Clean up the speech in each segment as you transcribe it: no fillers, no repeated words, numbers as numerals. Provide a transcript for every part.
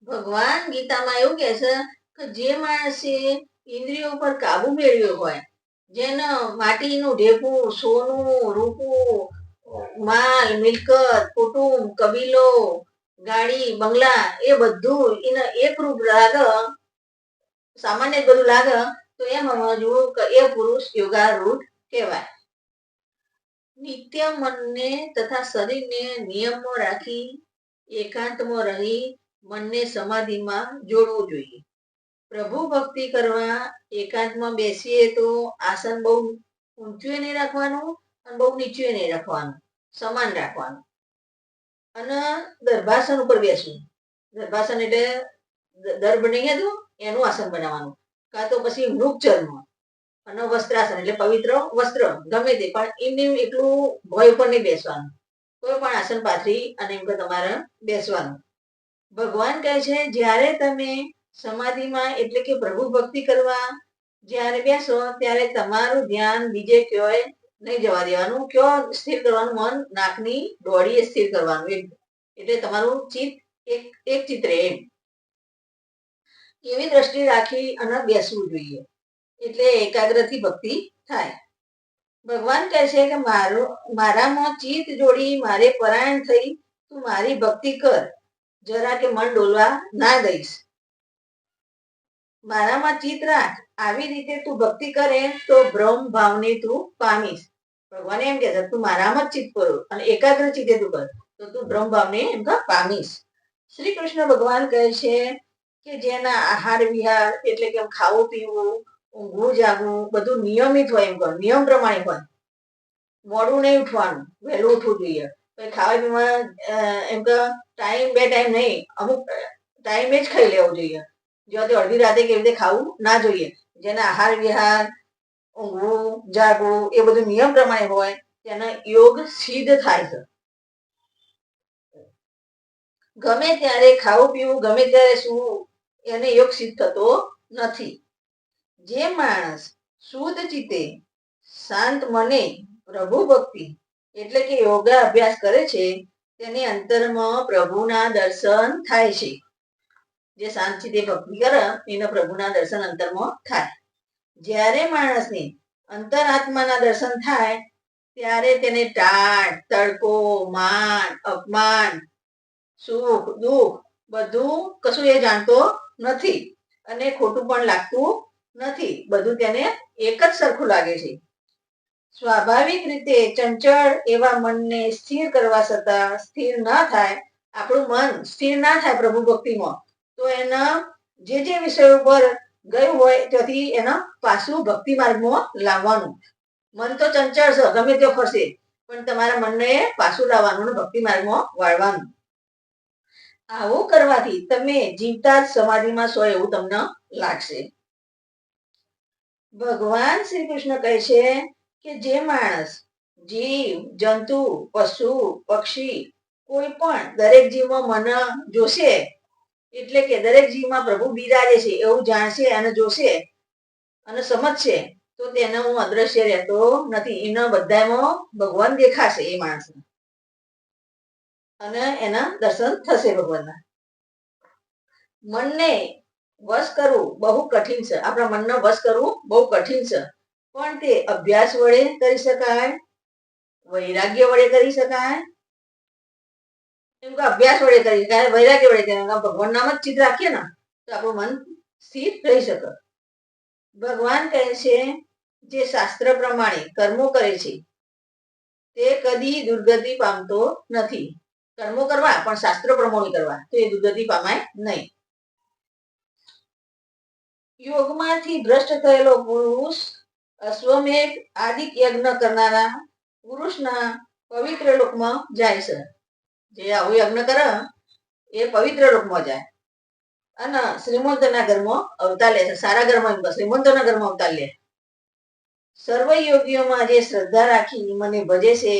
ભગવાન ગીતામાં એવું કહે છે કે જે માણસે ઇન્દ્રિયો પર કાબુ મેળવ્યો હોય, જેને માટીનું ઢેકું, સોનું, રૂપું, માલ, મિલકત, કુટુંબ, કબીલો, ગાડી, બંગલા એ બધું એને એકરૂપ લાગે, સામાન્ય જ બધું લાગે, તો એમ સમજવું કે એ પુરુષ યોગારૂઢ કહેવાય. નિત્ય મનને તથા શરીરને નિયમમાં રાખી એકાંતમાં રહી મનને સમાધિમાં જોડવું જોઈએ. પ્રભુ ભક્તિ કરવા એકાંતમાં બેસીએ તો આસન બહુ ઊંચું નહીં રાખવાનું અને બહુ નીચું નહીં રાખવાનું, સમાન રાખવાનું. અને દર્ભાસન ઉપર બેસવું. દર્ભાસન એટલે દર્ભ નહીં હતું એનું આસન બનાવવાનું, કાં તો પછી મૃગચર્મ અને વસ્ત્રાસન એટલે પવિત્ર વસ્ત્ર ગમે તે, પણ એમને એટલું ભય ઉપર નહીં બેસવાનું. કોઈ પણ આસન પાથરી અને એમ તમારે બેસવાનું. ભગવાન કહે છે જ્યારે તમે સમાધિમાં એટલે કે પ્રભુ ભક્તિ કરવા જ્યારે બેસો ત્યારે તમારું ધ્યાન બીજે ક્યાંય નહીં જવા દેવાનું. કયો સ્થિર કરવાનું? મન નાકની ડોળીએ સ્થિર કરવાનું. એટલે તમારું ચિત્ત એક ચિત્રે એમ એવી દ્રષ્ટિ રાખી અને બેસવું જોઈએ, એટલે એકાગ્રથી ભક્તિ થાય. ભગવાન કહે છે કે મારામાં ચિત્ત જોડી મારે પરાયણ થઈ તું મારી ભક્તિ કર, જરા કે મન ડોલવા ના દઈશ. મારામાં ચિત્ત રાખ, આવી રીતે તું ભક્તિ કરે તો બ્રહ્મ ભાવને તું પામીશ. ભગવાન એમ કે છે તું મારામાં ચિત્ત કરો અને એકાગ્ર ચિત્તે તું કર તો તું બ્રહ્મ ભાવને એમ પામીશ. શ્રી કૃષ્ણ ભગવાન કહે છે કે જેના આહાર વિહાર એટલે કે ખાવું પીવું, ઊંઘવું જાગવું બધું નિયમિત હોય, એમ કહો નિયમ પ્રમાણે હોય. મોડું નહીં ઉઠવાનું, વહેલું ઉઠવું જોઈએ. ખાવા પીવા એમ કે ટાઈમ બે ટાઈમ નહીં, અમુક ટાઈમે જ ખાઈ લેવું જોઈએ. જો તે અડધી રાતે કેવી રીતે ખાવું ના જોઈએ. જેના આહાર વિહાર, ઊંઘવું જાગવું એ બધું નિયમ પ્રમાણે હોય તેના યોગ સિદ્ધ થાય છે. ગમે ત્યારે ખાવું પીવું, ગમે ત્યારે સૂવું એને યોગ સિદ્ધ થતો નથી. જે માણસ શુદ્ધ ચિત્તે શાંત મને પ્રભુ ભક્તિ એટલે કે યોગા અભ્યાસ કરે છે તેની અંતરમાં પ્રભુના દર્શન થાય છે. જે શાંત ચિત્તે ભક્તિ કરે એને પ્રભુના દર્શન અંતરમાં થાય. જ્યારે માણસને અંતરાત્માના દર્શન થાય ત્યારે તેને ટાઢ, તડકો, માન, અપમાન, સુખ દુઃખ બધું કશું એ જાણતો નથી અને ખોટું પણ લાગતું નથી. બધું તેને એક જ સરખું લાગે છે. સ્વાભાવિક રીતે ચંચળ એવા મનને સ્થિર કરવા છતાં સ્થિર ન થાય. આપણું મન સ્થિર ના થાય પ્રભુ ભક્તિમાં તો એના જે વિષય ઉપર ગયું હોય ત્યાંથી એના પાછું ભક્તિ માર્ગમાં લાવવાનું. મન તો ચંચળ છે, ગમે તે ફરશે, પણ તમારા મનને પાછું લાવવાનું અને ભક્તિ માર્ગમાં વાળવાનું. આવું કરવાથી તમે જીવતા જ સમાધિમાં છો એવું તમને લાગશે. ભગવાન શ્રી કૃષ્ણ કહે છે કે જે માણસ જીવ, જંતુ, પશુ, પક્ષી કોઈ પણ દરેક જીવમાં મને જોશે એટલે કે દરેક જીવમાં પ્રભુ બિરાજે છે એવું જાણશે અને જોશે અને સમજશે તો તેને હું અદ્રશ્ય રહેતો નથી. એના બધામાં ભગવાન દેખાશે એ માણસને અને એના દર્શન થશે ભગવાનના. મનને વશ કરવું બહુ કઠિન છે. આપણા મનને વશ કરવું બહુ કઠિન છે, પણ તે અભ્યાસ વડે કરી શકાય, વૈરાગ્ય વડે કરી શકાય. એમ કે અભ્યાસ વડે કરી શકાય, વૈરાગ્ય વડે કરી શકાય. ભગવાન નામ જ ચિત્ત રાખીએ ને તો આપણું મન સ્થિર રહી શકે. ભગવાન કહે છે જે શાસ્ત્ર પ્રમાણે કર્મો કરે છે તે કદી દુર્ગતિ પામતો નથી. કર્મો કરવા પણ શાસ્ત્ર પ્રમાણે કરવા તો એ દુર્ગતિ પામાય નહીં. યોગમાંથી ભ્રષ્ટ થયેલો પુરુષ અશ્વમેઘ આદિ યજ્ઞ કરનારા પુરુષના પવિત્ર લોકમાં જાય છે. જે આવું યજ્ઞ કરે એ પવિત્ર લોકમાં જાય અને શ્રીમંતના ઘરમાં અવતાર લે છે. સારા ઘરમાં શ્રીમંતોના ઘરમાં અવતાર લે. સર્વ યોગીઓમાં જે શ્રદ્ધા રાખી મને ભજે છે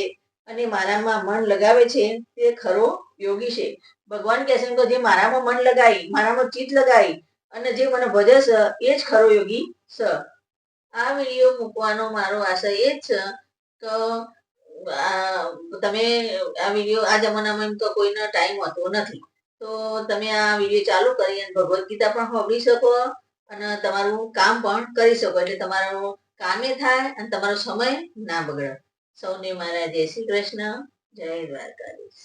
અને મારામાં મન લગાવે છે તે ખરો યોગી છે. ભગવાન કહે છે કે જે મારામાં મન લગાવી, મારામાં ચિત્ત લગાવી અને જે મને ભજે છે એ જ ખરો યોગી છે. આ વિડીયો મૂકવાનો મારો આશય એ જ છે તો તમે આ વિડીયો આ જમાનામાં એમ તો કોઈનો ટાઈમ હોતો નથી, તો તો તમે આ વિડીયો ચાલુ કરી અને ભગવદ્ ગીતા પણ સાંભળી શકો અને તમારું કામ પણ કરી શકો, એટલે તમારું કામે થાય અને તમારો સમય ના બગડે. સૌને મારા જય શ્રી કૃષ્ણ, જય દ્વારકાધીશ.